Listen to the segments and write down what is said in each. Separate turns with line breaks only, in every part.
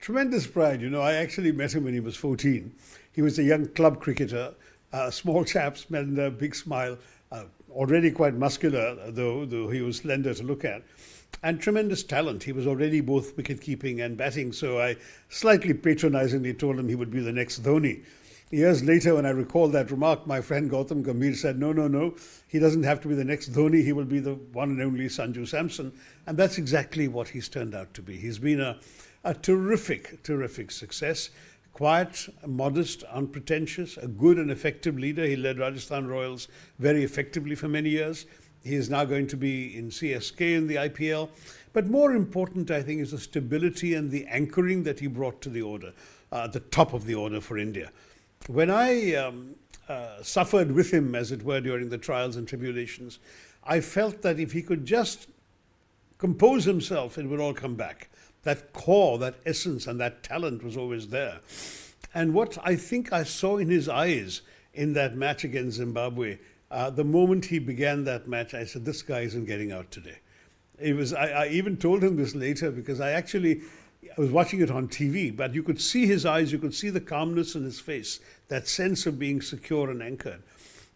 Tremendous pride. I actually met him when he was 14. He was a young club cricketer, small chap, and a big smile, already quite muscular, though he was slender to look at, and tremendous talent. He was already both wicket-keeping and batting, so I slightly patronizingly told him he would be the next Dhoni. Years later, when I recall that remark, my friend Gautam Gambhir said, no, he doesn't have to be the next Dhoni, he will be the one and only Sanju Samson. And that's exactly what he's turned out to be. He's been a terrific success. Quiet, modest, unpretentious, a good and effective leader. He led Rajasthan Royals very effectively for many years. He is now going to be in CSK in the IPL. But more important, I think, is the stability and the anchoring that he brought to the order, the top of the order for India. When I suffered with him, as it were, during the trials and tribulations, I felt that if he could just compose himself, it would all come back. That core, that essence, and that talent was always there. And what I think I saw in his eyes in that match against Zimbabwe, the moment he began that match, I said, this guy isn't getting out today. I even told him this later because I was watching it on TV, but you could see his eyes, you could see the calmness in his face, that sense of being secure and anchored.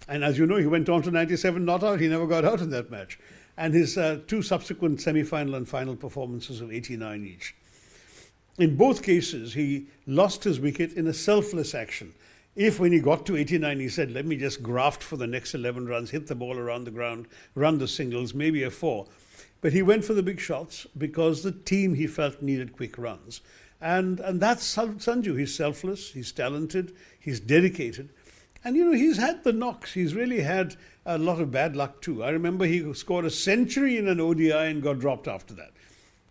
And as you know, he went on to 97 not out. He never got out in that match. And his two subsequent semi-final and final performances of 89 each. In both cases, he lost his wicket in a selfless action. If when he got to 89, he said, let me just graft for the next 11 runs, hit the ball around the ground, run the singles, maybe a 4. But he went for the big shots because the team, he felt, needed quick runs. And that's Sanju. He's selfless, he's talented, he's dedicated. And, he's had the knocks. He's really had a lot of bad luck too. I remember he scored a century in an ODI and got dropped after that.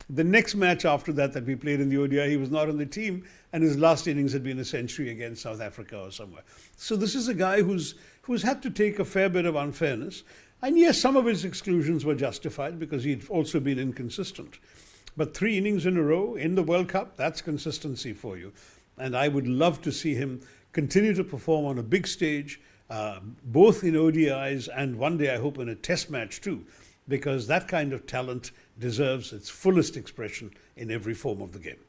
The next match after that we played in the ODI, he was not on the team, and his last innings had been a century against South Africa or somewhere. So this is a guy who's had to take a fair bit of unfairness. And yes, some of his exclusions were justified because he'd also been inconsistent. But 3 innings in a row in the World Cup, that's consistency for you. And I would love to see him continue to perform on a big stage, both in ODIs and one day I hope in a test match too, because that kind of talent deserves its fullest expression in every form of the game.